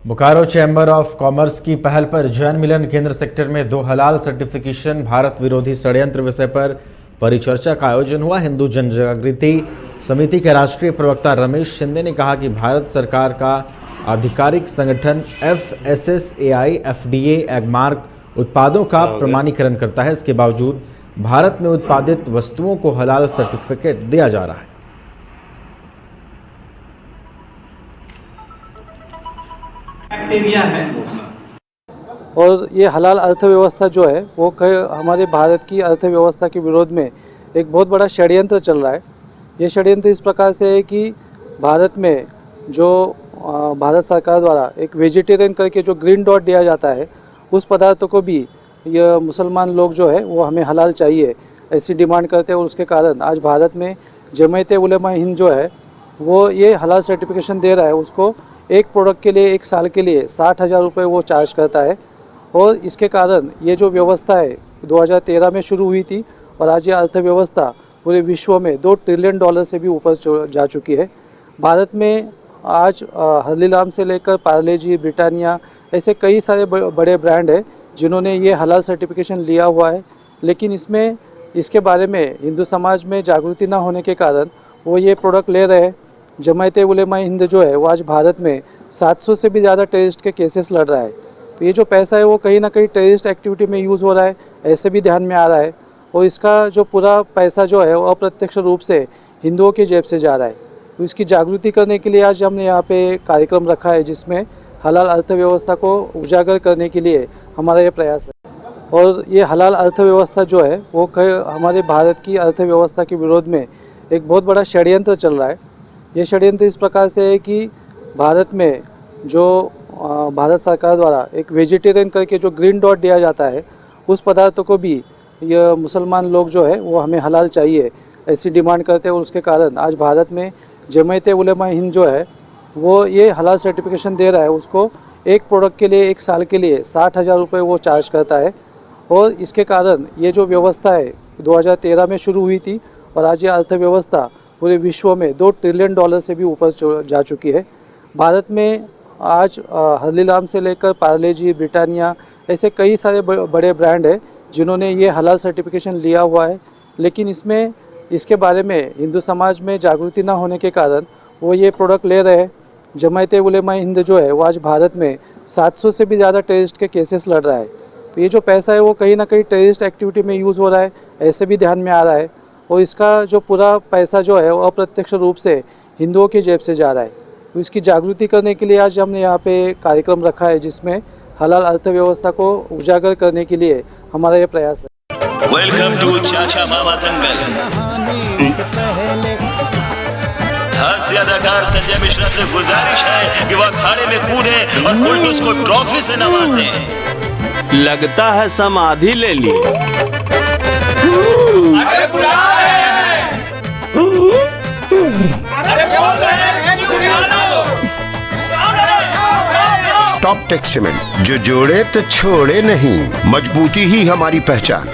Bokaro chamber of commerce की पहल पर जैन मिलन केंद्र सेक्टर में 2 हलाल सर्टिफिकेशन भारत विरोधी षड्यंत्र विषय पर परिचर्चा का आयोजन हुआ। हिंदू जन जागृति समिति के राष्ट्रीय प्रवक्ता रमेश शिंदे ने कहा कि भारत सरकार का आधिकारिक संगठन FSSAI FDA एगमार्क उत्पादों का प्रमाणीकरण करता है। इसके बावजूद भारत में उत्पादित वस्तुओं को हलाल सर्टिफिकेट दिया जा रहा है। बैक्टीरिया है और ये हलाल अर्थव्यवस्था जो है वो हमारे भारत की अर्थव्यवस्था के विरोध में एक बहुत बड़ा षड्यंत्र चल रहा है। ये षड्यंत्र इस प्रकार से है कि भारत में जो भारत सरकार द्वारा एक वेजिटेरियन करके जो ग्रीन डॉट दिया जाता है, उस पदार्थों को भी ये मुसलमान लोग जो है वो हमें हलाल चाहिए ऐसी डिमांड करते हैं। और उसके कारण आज भारत में जमायत उलेमा हिंद जो है वो ये हलाल सर्टिफिकेशन दे रहा है। उसको एक प्रोडक्ट के लिए 1 साल के लिए 60,000 रुपये वो चार्ज करता है। और इसके कारण ये जो व्यवस्था है 2013 में शुरू हुई थी और आज ये अर्थव्यवस्था पूरे विश्व में $2 ट्रिलियन से भी ऊपर जा चुकी है। भारत में आज हल्दीराम से लेकर पार्ले जी, ब्रिटानिया ऐसे कई सारे बड़े ब्रांड हैं जिन्होंने ये हलाल सर्टिफिकेशन लिया हुआ है। लेकिन इसके बारे में हिंदू समाज में जागृति ना होने के कारण वो ये प्रोडक्ट ले रहे हैं। जमायत उलेमा हिंद जो है वो आज भारत में 700 से भी ज़्यादा टेररिस्ट के केसेस लड़ रहा है। तो ये जो पैसा है वो कहीं ना कहीं टेररिस्ट एक्टिविटी में यूज़ हो रहा है, ऐसे भी ध्यान में आ रहा है। और इसका जो पूरा पैसा जो है वो अप्रत्यक्ष रूप से हिंदुओं की जेब से जा रहा है। तो इसकी जागृति करने के लिए आज हमने यहाँ पे कार्यक्रम रखा है, जिसमें हलाल अर्थव्यवस्था को उजागर करने के लिए हमारा ये प्रयास है। और ये हलाल अर्थव्यवस्था जो है वो हमारे भारत की अर्थव्यवस्था के विरोध में एक बहुत बड़ा षड्यंत्र चल रहा है। ये षड्यंत्र इस प्रकार से है कि भारत में जो भारत सरकार द्वारा एक वेजिटेरियन करके जो ग्रीन डॉट दिया जाता है, उस पदार्थों को भी ये मुसलमान लोग जो है वो हमें हलाल चाहिए ऐसी डिमांड करते हैं। और उसके कारण आज भारत में जमायत उलेमा हिंद जो है वो ये हलाल सर्टिफिकेशन दे रहा है। उसको एक प्रोडक्ट के लिए 1 साल के लिए 60,000 रुपये वो चार्ज करता है। और इसके कारण ये जो व्यवस्था है 2013 में शुरू हुई थी और आज ये अर्थव्यवस्था पूरे विश्व में $2 ट्रिलियन से भी ऊपर जा चुकी है। भारत में आज हल्दीराम से लेकर पार्ले जी, ब्रिटानिया ऐसे कई सारे बड़े ब्रांड हैं जिन्होंने ये हलाल सर्टिफिकेशन लिया हुआ है। लेकिन इसके बारे में हिंदू समाज में जागृति ना होने के कारण वो ये प्रोडक्ट ले रहे हैं। जमायत उलेमा हिंद जो है वो आज भारत में 700 से भी ज़्यादा टेररिस्ट के केसेस लड़ रहा है। तो ये जो पैसा है वो कहीं ना कहीं टेररिस्ट एक्टिविटी में यूज़ हो रहा है, ऐसे भी ध्यान में आ रहा है। और इसका जो पूरा पैसा जो है वो अप्रत्यक्ष रूप से हिंदुओं की जेब से जा रहा है। तो इसकी जागृति करने के लिए आज हमने यहाँ पे कार्यक्रम रखा है, जिसमें हलाल अर्थव्यवस्था को उजागर करने के लिए हमारा ये प्रयास है। वेलकम टू चाचा मामा दंगल। हास्य अदाकार संजय मिश्रा से गुजारिश है कि वह अखाड़े में कूदे और फुलटूस को ट्रॉफी से नवाजे। लगता है समाधि ले ली। अरे बुला रहे हैं। अरे बोल रहे हैं कि बुला लो। टॉप टेक सीमेंट, जो जोड़े तो छोड़े नहीं, मजबूती ही हमारी पहचान।